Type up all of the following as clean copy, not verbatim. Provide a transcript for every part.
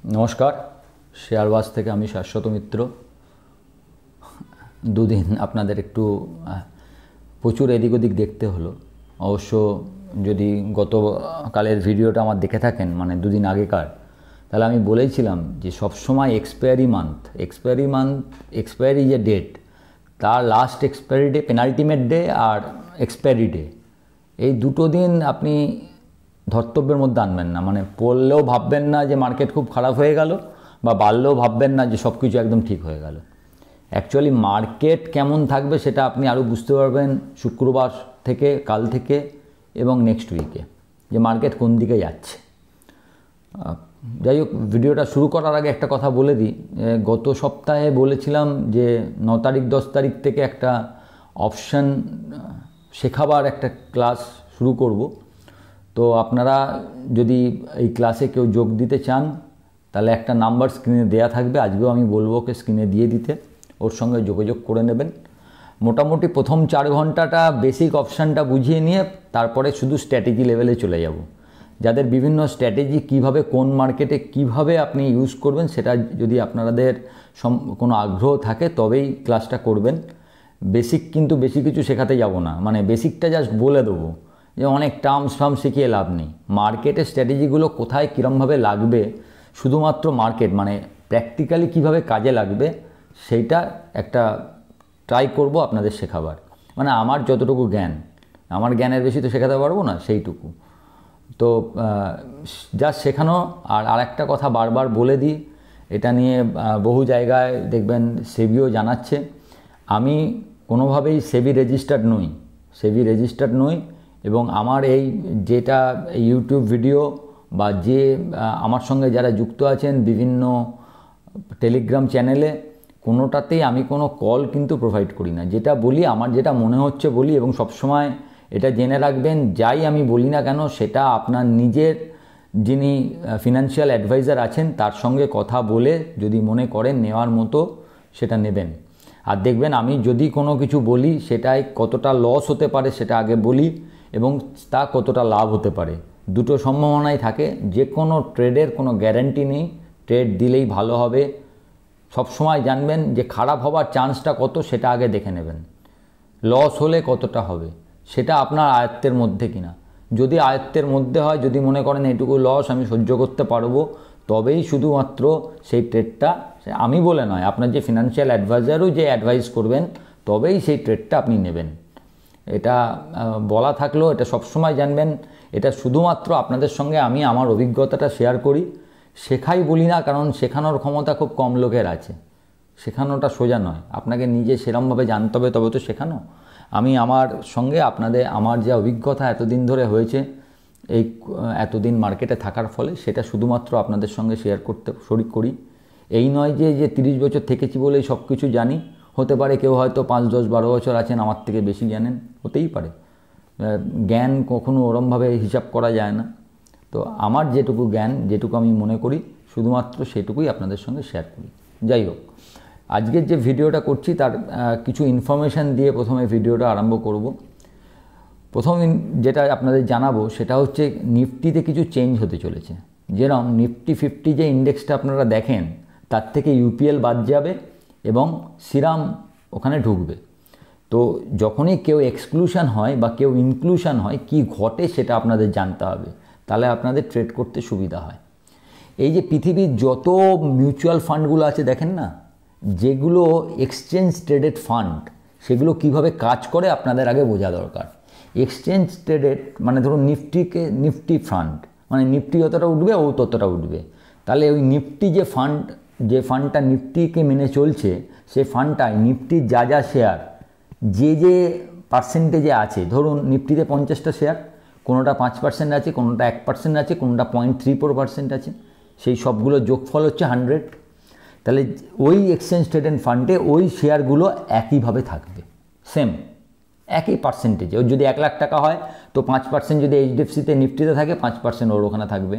নমস্কার, শেয়ারবাজ থেকে আমি শাশ্বত মিত্র। দুদিন আপনাদের একটু প্রচুর এদিক ওদিক দেখতে হলো। অবশ্য যদি গতকালের ভিডিওটা আমার দেখে থাকেন, মানে দুদিন আগেকার, তাহলে আমি বলেছিলাম যে সবসময় এক্সপায়ারি যে ডেট, তার last expiry day, penultimate day আর এক্সপায়ারি ডে, এই দুটো দিন আপনি ধর্তব্যের মধ্যে আনবেন না। মানে পড়লেও ভাববেন না যে মার্কেট খুব খারাপ হয়ে গেল, বা বাড়লেও ভাববেন না যে সব কিছু একদম ঠিক হয়ে গেল। অ্যাকচুয়ালি মার্কেট কেমন থাকবে সেটা আপনি আরও বুঝতে পারবেন শুক্রবার থেকে, কাল থেকে এবং নেক্সট উইকে, যে মার্কেট কোন দিকে যাচ্ছে। যাই হোক, ভিডিওটা শুরু করার আগে একটা কথা বলে দিই। গত সপ্তাহে বলেছিলাম যে 9 তারিখ 10 তারিখ থেকে একটা অপশান শেখাবার একটা ক্লাস শুরু করব। তো আপনারা যদি এই ক্লাসে কেউ যোগ দিতে চান, তাহলে একটা নাম্বার স্ক্রিনে দেয়া থাকবে, আজকেও আমি বলবো ওকে স্ক্রিনে দিয়ে দিতে, ওর সঙ্গে যোগাযোগ করে নেবেন। মোটামুটি প্রথম 4 ঘন্টাটা বেসিক অপশানটা বুঝিয়ে নিয়ে তারপরে শুধু স্ট্র্যাটেজি লেভেলে চলে যাব। যাদের বিভিন্ন স্ট্র্যাটেজি কিভাবে কোন মার্কেটে কিভাবে আপনি ইউজ করবেন, সেটা যদি আপনাদের কোনো আগ্রহ থাকে তবেই ক্লাসটা করবেন। বেসিক কিন্তু বেশি কিছু শেখাতে যাব না, মানে বেসিকটা জাস্ট বলে দেবো, যে অনেক টার্মস শিখিয়ে লাভ নেই। মার্কেটের স্ট্র্যাটেজিগুলো কোথায় কীরমভাবে লাগবে, শুধুমাত্র মার্কেট মানে প্র্যাকটিক্যালি কিভাবে কাজে লাগবে, সেইটা একটা ট্রাই করব আপনাদের শেখাবার। মানে আমার যতটুকু জ্ঞান, আমার জ্ঞানের বেশি তো শেখাতে পারবো না, সেইটুকু তো জাস্ট শেখানো। আর আরেকটা কথা বারবার বলে দিই, এটা নিয়ে বহু জায়গায় দেখবেন সেবিও জানাচ্ছে, আমি কোনোভাবেই সেবি রেজিস্টার্ড নই। এবং আমার এই যেটা ইউটিউব ভিডিও বা যে আমার সঙ্গে যারা যুক্ত আছেন বিভিন্ন টেলিগ্রাম চ্যানেলে, কোনোটাতেই আমি কোনো কল কিন্তু প্রোভাইড করি না। যেটা বলি, আমার যেটা মনে হচ্ছে বলি, এবং সবসময় এটা জেনে রাখবেন, যাই আমি বলি না কেন সেটা আপনার নিজের যিনি ফিনান্সিয়াল অ্যাডভাইজার আছেন তার সঙ্গে কথা বলে যদি মনে করেন নেওয়ার মতো সেটা নেবেন। আর দেখবেন আমি যদি কোনো কিছু বলি সেটায় কতটা লস হতে পারে সেটা আগে বলি, এবং তা কতটা লাভ হতে পারে, দুটো সম্ভাবনাই থাকে। যে কোনো ট্রেডের কোনো গ্যারান্টি নেই, ট্রেড দিলেই ভালো হবে। সবসময় জানবেন যে খারাপ হওয়ার চান্সটা কত সেটা আগে দেখে নেবেন, লস হলে কতটা হবে সেটা আপনার আয়ত্তের মধ্যে কিনা। যদি আয়ত্তের মধ্যে হয়, যদি মনে করেন এইটুকু লস আমি সহ্য করতে পারবো, তবেই শুধুমাত্র সেই ট্রেডটা, আমি বলে নয়, আপনার যে ফিনান্সিয়াল অ্যাডভাইজারও যে অ্যাডভাইস করবেন, তবেই সেই ট্রেডটা আপনি নেবেন। এটা বলা থাকলেও এটা সবসময় জানবেন, এটা শুধুমাত্র আপনাদের সঙ্গে আমি আমার অভিজ্ঞতাটা শেয়ার করি, শেখাই বলি না, কারণ শেখানোর ক্ষমতা খুব কম লোকের আছে। শেখানোটা সোজা নয়, আপনাকে নিজে সেরমভাবে জানতে হবে তবে তো শেখানো। আমি আমার সঙ্গে আপনাদের আমার যে অভিজ্ঞতা এতদিন ধরে হয়েছে, এই এতদিন মার্কেটে থাকার ফলে, সেটা শুধুমাত্র আপনাদের সঙ্গে শেয়ার করতে শরিক করি। এই নয় যে 30 বছর থেকেছি বলেই সব কিছু জানি। হতে পারে কেউ হয়তো 5, 10, 12 বছর আছেন, আমার থেকে বেশি জানেন, হতেই পারে। জ্ঞান কখনো ওরমভাবে হিসাব করা যায় না। তো আমার যেটুকু জ্ঞান, যেটুকু আমি মনে করি, শুধুমাত্র সেটুকুই আপনাদের সঙ্গে শেয়ার করি। যাই হোক, আজকের যে ভিডিওটা করছি তার কিছু ইনফরমেশান দিয়ে প্রথমে ভিডিওটা আরম্ভ করব। প্রথম যেটা আপনাদের জানাবো সেটা হচ্ছে নিফটিতে কিছু চেঞ্জ হতে চলেছে। যেরকম নিফটি 50 যে ইন্ডেক্সটা আপনারা দেখেন, তার থেকে ইউপিএল বাদ যাবে এবং সিরাম ওখানে ঢুকবে। তো যখনই কেউ এক্সক্লুশন হয় বা কেউ ইনক্লুশন হয়, কি ঘটে সেটা আপনাদের জানতে হবে, তাহলে আপনাদের ট্রেড করতে সুবিধা হয়। এই যে পৃথিবীর যত মিউচুয়াল ফান্ডগুলো আছে দেখেন না, যেগুলো এক্সচেঞ্জ ট্রেডেড ফান্ড, সেগুলো কিভাবে কাজ করে আপনাদের আগে বোঝা দরকার। এক্সচেঞ্জ ট্রেডেড মানে ধরুন নিফটি ফান্ড, মানে নিফটি যতটা উঠবে ও ততটা উঠবে। তাহলে ওই নিফটি যে ফান্ডটা নিফটিকে মেনে চলছে, সেই ফান্ডটায় নিফটির যা শেয়ার যে পার্সেন্টেজে আছে, ধরুন নিফটিতে 50টা শেয়ার, কোনোটা 5% আছে, কোনোটা 1% আছে, কোনোটা 0.34% আছে, সেই সবগুলো যোগফল হচ্ছে 100। তাহলে ওই এক্সচেঞ্জ ট্রেডেড ফান্ডে ওই শেয়ারগুলো একইভাবে থাকবে, সেম একই পার্সেন্টেজে। ওর যদি 1 লাখ টাকা হয়, তো 5% যদি এইচডিএফসিতে নিফটিতে থাকে, 5% ওর ওখানে থাকবে।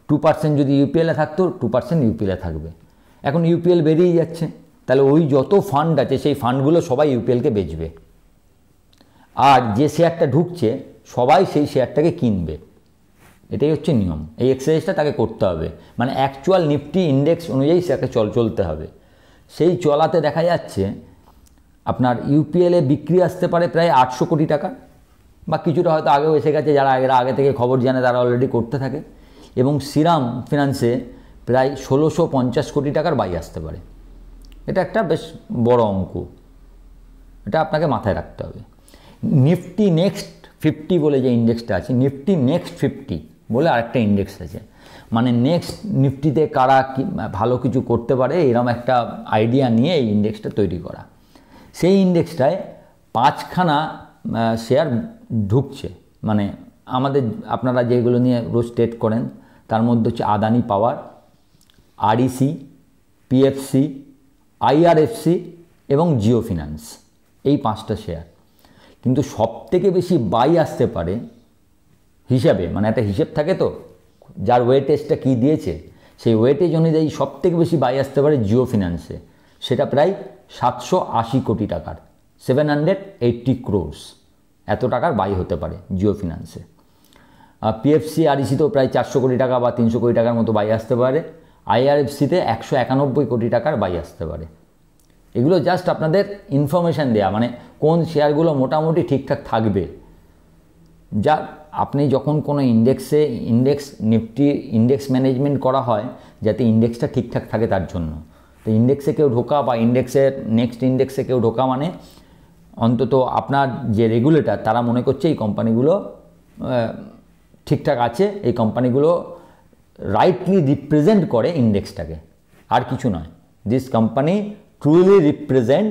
2% যদি ইউপিএলে থাকতো, 2% ইউপিএলে থাকবে। এখন ইউপিএল বেরিয়ে যাচ্ছে, তাহলে ওই যত ফান্ড আছে সেই ফান্ডগুলো সবাই ইউপিএলকে বেচবে, আর যে শেয়ারটা ঢুকছে সবাই সেই শেয়ারটাকে কিনবে। এটাই হচ্ছে নিয়ম। এই এক্সারসাইজটা তাকে করতে হবে, মানে অ্যাকচুয়াল নিফটি ইন্ডেক্স অনুযায়ী তাকে চলতে হবে। সেই চলাতে দেখা যাচ্ছে আপনার ইউপিএলে বিক্রি আসতে পারে প্রায় 800 কোটি টাকা, বা কিছুটা হয়তো আগেও এসে গেছে, যারা আগে থেকে খবর জানে তারা অলরেডি করতে থাকে। এবং শ্রীরাম ফিনান্সে প্রায় 1650 কোটি টাকার বাই আসতে পারে। এটা একটা বেশ বড় অঙ্ক, এটা আপনাকে মাথায় রাখতে হবে। নিফটি নেক্সট 50 বলে যে ইন্ডেক্সটা আছে, নিফটি নেক্সট 50 বলে আরেকটা ইন্ডেক্স আছে, মানে নেক্সট নিফটিতে কারা ভালো কিছু করতে পারে এরকম একটা আইডিয়া নিয়ে এই ইন্ডেক্সটা তৈরি করা। সেই ইন্ডেক্সটায় 5খানা শেয়ার ঢুকছে, মানে আপনারা যেগুলো নিয়ে রোজ ট্রেড করেন তার মধ্যে হচ্ছে আদানি পাওয়ার, আরইসি, পিএফসি, আইআরএফসি এবং জিও ফিনান্স, এই 5টা শেয়ার। কিন্তু সবথেকে বেশি বাই আসতে পারে হিসাবে, মানে একটা হিসেব থাকে তো, যার ওয়েটেজটা কী দিয়েছে সেই ওয়েটেজ অনুযায়ী সবথেকে বেশি বাই আসতে পারে জিও ফিনান্সে, সেটা প্রায় 780 কোটি টাকার, 780 crores এত টাকার বাই হতে পারে জিও ফিনান্সে। পিএফসি আরইসিতেও প্রায় 400 কোটি টাকা বা 300 কোটি টাকার মতো বাই আসতে পারে। আইআরএফসিতে 191 কোটি টাকার বাই আসতে পারে। এগুলো জাস্ট আপনাদের ইনফরমেশান দেয়া, মানে কোন শেয়ারগুলো মোটামুটি ঠিকঠাক থাকবে। যা আপনি যখন কোনো নিফটি ইন্ডেক্স ম্যানেজমেন্ট করা হয় যাতে ইন্ডেক্সটা ঠিকঠাক থাকে তার জন্য। তো ইন্ডেক্সে কেউ ঢোকা বা নেক্সট ইন্ডেক্সে কেউ ঢোকা মানে অন্তত আপনার যে রেগুলেটর তারা মনে করছে এই কোম্পানিগুলো ঠিকঠাক আছে, এই কোম্পানিগুলো রাইটলি রিপ্রেজেন্ট করে ইন্ডেক্সটাকে, আর কিছু নয়। This company truly represent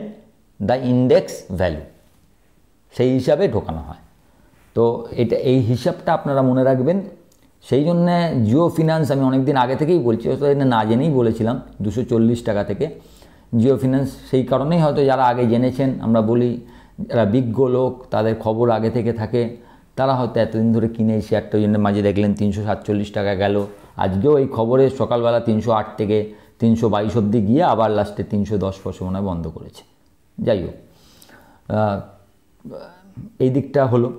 the index value, সেই হিসাবে ঢোকানো হয়। তো এই হিসাবটা আপনারা মনে রাখবেন। সেই জন্যে জিও ফিনান্স আমি অনেক দিন আগে থেকেই বলছি, না জেনেই বলেছিলাম 240 টাকা থেকে জিও ফিনান্স। সেই কারণেই হয়তো যারা আগে জেনেছেন, আমরা বলি যারা বিজ্ঞ লোক তাদের খবর আগে থেকে থাকে, তারা হয়তো এতদিন ধরে কিনে এই শেয়ারটা, ওই জন্য মাঝে দেখলেন 347 টাকা গেল। আজকেও এই খবরে সকালবেলা 308 থেকে 322 অবধি গিয়ে আবার লাস্টে 310 পয়সা মনে হয় বন্ধ করেছে। যাই হোক, এই দিকটা হলো।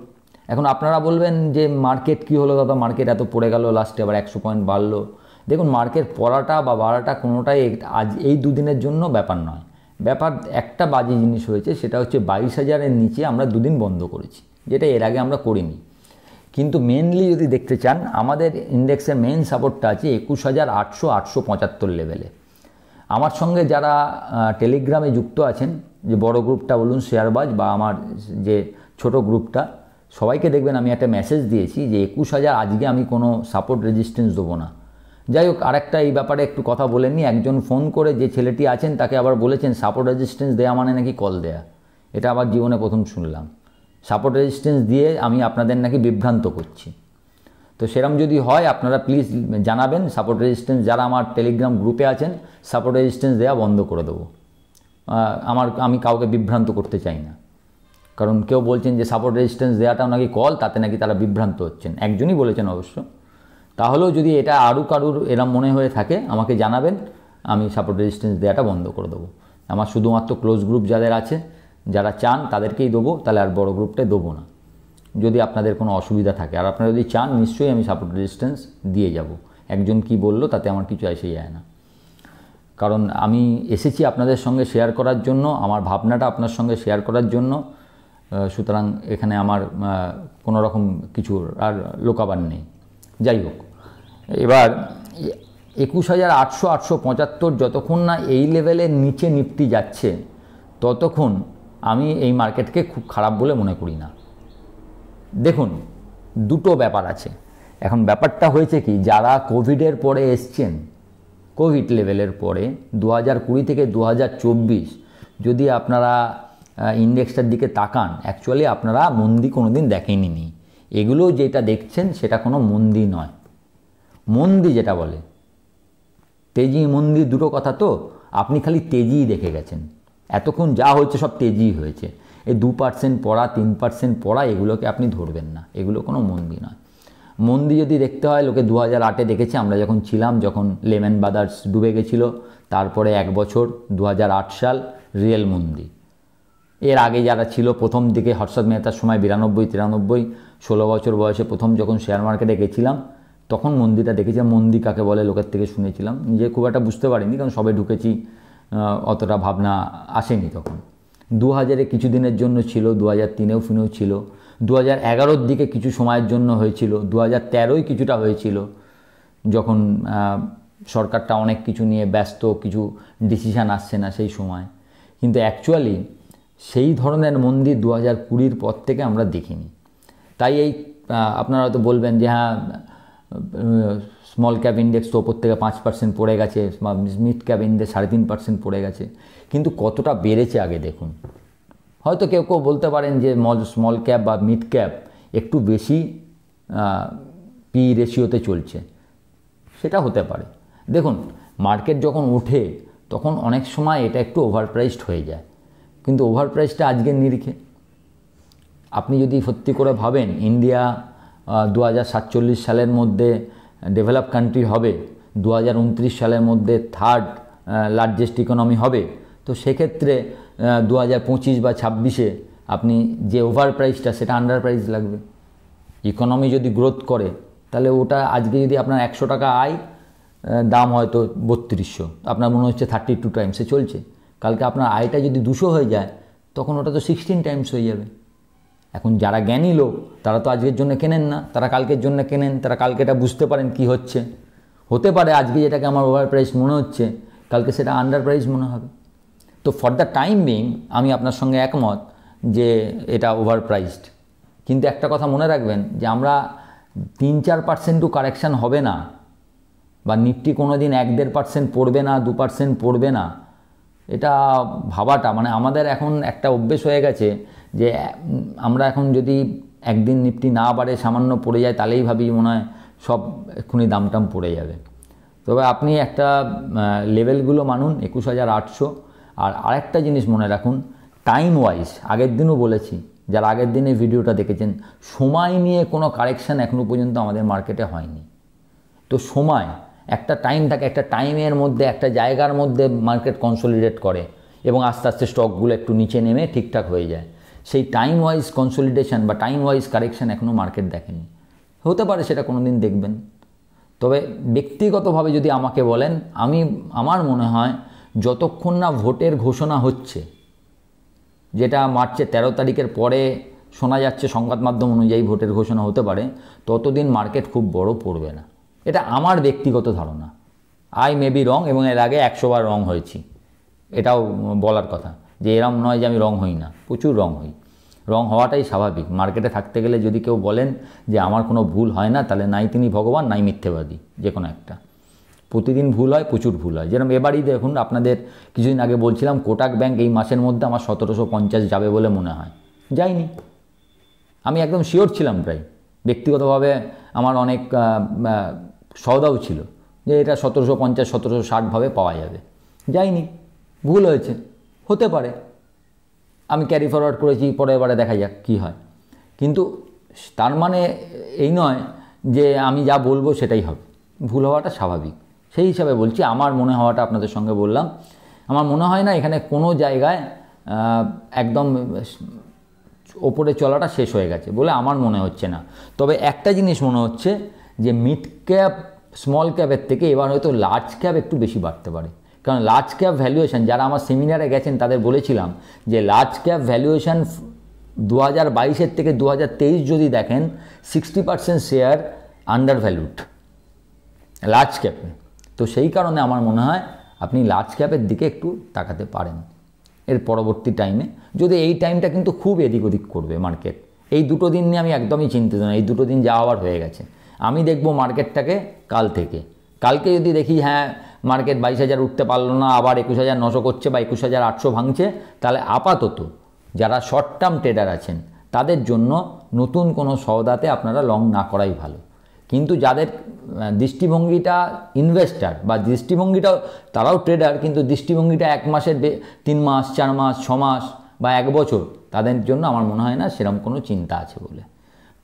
এখন আপনারা বলবেন যে মার্কেট কি হলো দাদা, মার্কেট এত পড়ে গেল, লাস্টে আবার 100 পয়েন্ট বাড়লো। দেখুন, মার্কেট পড়াটা বা বাড়াটা কোনোটাই আজ এই দুদিনের জন্য ব্যাপার নয়। ব্যাপার একটা বাজে জিনিস হয়েছে, সেটা হচ্ছে 22,000-এর নিচে আমরা দুদিন বন্ধ করেছি, যেটা এর আগে আমরা করিনি। কিন্তু মেনলি যদি দেখতে চান, আমাদের ইন্ডেক্সের মেন সাপোর্টটা আছে 21,800-875 লেভেলে। আমার সঙ্গে যারা টেলিগ্রামে যুক্ত আছেন, যে বড় গ্রুপটা বলুন শেয়ারবাজ, বা আমার যে ছোট গ্রুপটা, সবাইকে দেখবেন আমি একটা মেসেজ দিয়েছি যে 21,000 আজকে আমি কোনো সাপোর্ট রেজিস্ট্যান্স দেবো না। যাই হোক, আরেকটা এই ব্যাপারে একটু কথা বলে নিই। একজন ফোন করে, যে ছেলেটি আছেন তাকে আবার বলেছেন সাপোর্ট রেজিস্ট্যান্স দেওয়া মানে নাকি কল দেয়া। এটা আবার জীবনে প্রথম শুনলাম। সাপোর্ট রেজিস্ট্যান্স দিয়ে আমি আপনাদের নাকি বিভ্রান্ত করছি। তো সেরকম যদি হয় আপনারা প্লিজ জানাবেন। সাপোর্ট রেজিস্ট্যান্স যারা আমার টেলিগ্রাম গ্রুপে আছেন, সাপোর্ট রেজিস্ট্যান্স দেওয়া বন্ধ করে দেবো। আমি কাউকে বিভ্রান্ত করতে চাই না, কারণ কেউ বলছেন যে সাপোর্ট রেজিস্ট্যান্স দেওয়াটাও নাকি কল, তাতে নাকি তারা বিভ্রান্ত হচ্ছেন। একজনই বলেছেন অবশ্য। তাহলেও যদি এটা আরও কারুর এরম মনে হয়ে থাকে আমাকে জানাবেন, আমি সাপোর্ট রেজিস্ট্যান্স দেওয়াটা বন্ধ করে দেবো। আমার শুধুমাত্র ক্লোজ গ্রুপ যাদের আছে, যারা চান তাদেরকেই দেবো, তাহলে আর বড় গ্রুপটাই দেবো না, যদি আপনাদের কোনো অসুবিধা থাকে। আর আপনারা যদি চান নিশ্চয়ই আমি সাপোর্ট রেজিস্ট্যান্স দিয়ে যাব। একজন কি বললো তাতে আমার কিছু এসে যায় না, কারণ আমি এসেছি আপনাদের সঙ্গে শেয়ার করার জন্য, আমার ভাবনাটা আপনার সঙ্গে শেয়ার করার জন্য। সুতরাং এখানে আমার কোনো রকম কিছু আর লোকাবার নেই। যাই হোক, এবার 21,800-875 যতক্ষণ না এই লেভেলের নিচে নিফটি যাচ্ছে, ততক্ষণ আমি এই মার্কেটকে খুব খারাপ বলে মনে করি না। দেখুন, দুটো ব্যাপার আছে। এখন ব্যাপারটা হয়েছে কি, যারা কোভিডের পরে এসছেন, কোভিড লেভেলের পরে 2020 থেকে 2024 যদি আপনারা ইন্ডেক্সটার দিকে তাকান, অ্যাকচুয়ালি আপনারা মন্দি কোনো দিন দেখেননি। এগুলো যেটা দেখছেন সেটা কোনো মন্দি নয়। মন্দি যেটা বলে, তেজি মন্দি দুটো কথা তো, আপনি খালি তেজিই দেখে গেছেন। এতক্ষণ যা হয়েছে সব তেজিই হয়েছে। এই 2% পড়া, 3% পড়া, এগুলোকে আপনি ধরবেন না, এগুলো কোনো মন্দি নয়। মন্দি যদি দেখতে হয়, লোকে 2008-এ দেখেছে, আমরা যখন ছিলাম, যখন লেমন ব্রাদার্স ডুবে গেছিল, তারপরে 1 বছর 2008 সাল রিয়েল মন্দি। এর আগে যারা ছিল প্রথম দিকে, হর্ষদ মেহতার সময় 92-93, 16 বছর বয়সে প্রথম যখন শেয়ার মার্কেটে গেছিলাম, তখন মন্দিটা দেখেছিলাম। মন্দি কাকে বলে লোকের থেকে শুনেছিলাম, নিজে খুব একটা বুঝতে পারিনি, কারণ সবে ঢুকেছি, অতটা ভাবনা আসেনি তখন। 2000-এ কিছু দিনের জন্য ছিল, 2003-এও ফিনেও ছিল, 2011-র দিকে কিছু সময়ের জন্য হয়েছিল, 2013-য় কিছুটা হয়েছিল, যখন সরকারটা অনেক কিছু নিয়ে ব্যস্ত, কিছু ডিসিশান আসছে না সেই সময়। কিন্তু অ্যাকচুয়ালি সেই ধরনের মন্দির 2020-র পর থেকে আমরা দেখিনি। তাই এই আপনারা হয়তো বলবেন যে হ্যাঁ, স্মল ক্যাপ ইন্ডেক্স তো ওপর থেকে 5% পড়ে গেছে, মিড ক্যাপ ইন্ডেক্স 3.5% পড়ে গেছে, কিন্তু কতটা বেড়েছে আগে দেখুন। হয়তো কেউ কেউ বলতে পারেন যে স্মল ক্যাপ বা মিড ক্যাপ একটু বেশি পি রেশিওতে চলছে, সেটা হতে পারে। দেখুন, মার্কেট যখন ওঠে তখন অনেক সময় এটা একটু ওভারপ্রাইসড হয়ে যায়, কিন্তু ওভারপ্রাইসটা আজকের নিরিখে আপনি যদি সত্যি করে ভাবেন ইন্ডিয়া 2047 সালের মধ্যে ডেভেলপ কান্ট্রি হবে, 2029 সালের মধ্যে থার্ড লার্জেস্ট ইকোনমি হবে, তো সেক্ষেত্রে 2025 বা 26-এ আপনি যে ওভার প্রাইসটা, সেটা আন্ডার প্রাইস লাগবে। ইকোনমি যদি গ্রোথ করে তাহলে ওটা আজকে যদি আপনার 100 টাকা আয়, দাম হয়তো 3200, আপনার মনে হচ্ছে 32 টাইমসে চলছে। কালকে আপনার আয়টা যদি 200 হয়ে যায়, তখন ওটা তো 16 টাইমস হয়ে যাবে। এখন যারা জ্ঞানী লোক তারা তো আজকের জন্য কেনেন না, তারা কালকের জন্য কেনেন। তারা কালকে এটা বুঝতে পারেন কি হচ্ছে। হতে পারে আজকে যেটাকে আমার ওভার প্রাইস মনে হচ্ছে, কালকে সেটা আন্ডার প্রাইস মনে হবে। তো ফর দ্য টাইম বিং আমি আপনার সঙ্গে একমত যে এটা ওভার প্রাইসড। কিন্তু একটা কথা মনে রাখবেন যে আমরা 3-4% কারেকশান হবে না, বা নিফটি কোনো দিন 1-1.5% পড়বে না, 2% পড়বে না, এটা ভাবাটা মানে আমাদের এখন একটা অভ্যেস হয়ে গেছে যে আমরা এখন যদি একদিন নিফটি না বাড়ে, সামান্য পড়ে যায়, তাহলেই ভাবি মনে হয় সব এক্ষুনি দামটাম পড়ে যাবে। তবে আপনি একটা লেভেলগুলো মানুন 21,800। আর আরেকটা জিনিস মনে রাখুন, টাইম ওয়াইজ, আগের দিনও বলেছি, যারা আগের দিনে ভিডিওটা দেখেছেন, সময় নিয়ে কোনো কারেকশান এখনও পর্যন্ত আমাদের মার্কেটে হয়নি। তো সময় একটা টাইম থাকে, একটা টাইমের মধ্যে একটা জায়গার মধ্যে মার্কেট কনসলিডেট করে এবং আস্তে আস্তে স্টকগুলো একটু নিচে নেমে ঠিকঠাক হয়ে যায়। সেই টাইম ওয়াইজ কনসলিডেশন বা টাইম ওয়াইজ কারেকশান এখনও মার্কেট দেখেনি। হতে পারে সেটা কোনো দিন দেখবেন। তবে ব্যক্তিগতভাবে যদি আমাকে বলেন, আমার মনে হয় যতক্ষণ না ভোটের ঘোষণা হচ্ছে, যেটা মার্চের 13 তারিখের পরে শোনা যাচ্ছে সংবাদ মাধ্যম অনুযায়ী ভোটের ঘোষণা হতে পারে, ততদিন মার্কেট খুব বড় পড়বে না। এটা আমার ব্যক্তিগত ধারণা। আই মে বি রং, এবং এর আগে 100 বার রং হয়েছি, এটাও বলার কথা যে এরম নয় যে আমি রং হই না, প্রচুর রং হই। রং হওয়াটাই স্বাভাবিক। মার্কেটে থাকতে গেলে যদি কেউ বলেন যে আমার কোনো ভুল হয় না, তাহলে নাই তিনি ভগবান, নাই মিথ্যেবাদী, যে কোনো একটা। প্রতিদিন ভুল হয়, প্রচুর ভুল হয়। যেরকম এবারই দেখুন, আপনাদের কিছুদিন আগে বলছিলাম কোটাক ব্যাংক এই মাসের মধ্যে আমার 1750 যাবে বলে মনে হয়, যায়নি। আমি একদম শিওর ছিলাম প্রায়। ব্যক্তিগতভাবে আমার অনেক সওদাও ছিল যে এটা 1750, 1760 পাওয়া যাবে, যায়নি। ভুল হয়েছে, হতে পারে, আমি ক্যারি ফরওয়ার্ড করেছি, পরে এবারে দেখা যাক কী হয়। কিন্তু তার মানে এই নয় যে আমি যা বলবো সেটাই হবে। ভুল হওয়াটা স্বাভাবিক। সেই হিসাবে বলছি, আমার মনে হওয়াটা আপনাদের সঙ্গে বললাম। আমার মনে হয় না এখানে কোনো জায়গায় একদম ওপরে চলাটা শেষ হয়ে গেছে বলে আমার মনে হচ্ছে না। তবে একটা জিনিস মনে হচ্ছে যে মিড ক্যাপ স্মল ক্যাপের থেকে এবার হয়তো লার্জ ক্যাপ একটু বেশি বাড়তে পারে। কারণ লার্জ ক্যাপ ভ্যালুয়েশন, যারা আমার সেমিনারে গেছেন তাদের বলেছিলাম যে লার্জ ক্যাপ ভ্যালুয়েশন 2022 থেকে 2023 যদি দেখেন, 60% শেয়ার আন্ডার ভ্যালুড লার্জ ক্যাপে। তো সেই কারণে আমার মনে হয় আপনি লার্জ ক্যাপের দিকে একটু তাকাতে পারেন এর পরবর্তী টাইমে। যদি এই টাইমটা কিন্তু খুব এদিক ওদিক করবে মার্কেট, এই দুটো দিন নিয়ে আমি একদমই চিন্তিত না। এই দুটো দিন যা হওয়ার হয়ে গেছে। আমি দেখব মার্কেটটাকে কাল থেকে। কালকে যদি দেখি হ্যাঁ মার্কেট 22,000 উঠতে পারলো না, আবার 21,900 করছে বা 21,800 ভাঙছে, তাহলে আপাতত যারা শর্ট টার্ম ট্রেডার আছেন তাদের জন্য নতুন কোনো সওদাতে আপনারা লং না করাই ভালো। কিন্তু যাদের দৃষ্টিভঙ্গিটা ইনভেস্টার বা দৃষ্টিভঙ্গিটাও, তারাও ট্রেডার, কিন্তু দৃষ্টিভঙ্গিটা 1 মাসের 3 মাস 4 মাস 6 মাস বা 1 বছর, তাদের জন্য আমার মনে হয় না সেরকম কোনো চিন্তা আছে বলে।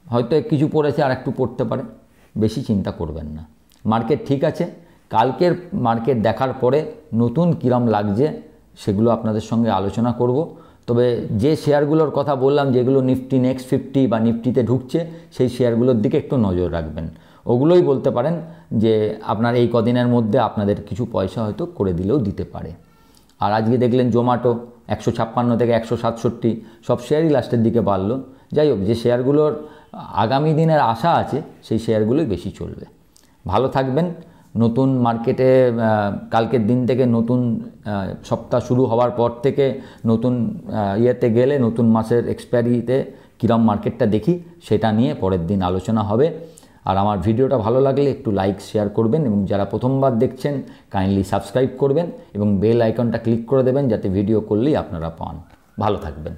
হয়তো কিছু পড়েছে, আর একটু পড়তে পারে, বেশি চিন্তা করবেন না। মার্কেট ঠিক আছে। কালকের মার্কেট দেখার পরে নতুন কিরম লাগছে সেগুলো আপনাদের সঙ্গে আলোচনা করব। তবে যে শেয়ারগুলোর কথা বললাম, যেগুলো নিফটি নেক্সট 50 বা নিফটিতে ঢুকছে, সেই শেয়ারগুলোর দিকে একটু নজর রাখবেন। ওগুলোই বলতে পারেন যে আপনার এই কদিনের মধ্যে আপনাদের কিছু পয়সা হয়তো করে দিলেও দিতে পারে। আর আজকে দেখলেন জোম্যাটো 156 থেকে 167, সব শেয়ারই লাস্টের দিকে বাড়লো। যাই হোক, যে শেয়ারগুলোর আগামী দিনের আশা আছে সেই শেয়ারগুলোই বেশি চলবে। ভালো থাকবেন। নতুন মার্কেটে কালকের দিন থেকে, নতুন সপ্তাহ শুরু হওয়ার পর থেকে নতুন ইয়েতে গেলে, নতুন মাসের এক্সপায়ারিতে কিরম মার্কেটটা দেখি সেটা নিয়ে পরের দিন আলোচনা হবে। আর আমার ভিডিওটা ভালো লাগলে একটু লাইক শেয়ার করবেন, এবং যারা প্রথমবার দেখছেন কাইন্ডলি সাবস্ক্রাইব করবেন এবং বেল আইকনটা ক্লিক করে দেবেন যাতে ভিডিও করলেই আপনারা পান। ভালো থাকবেন।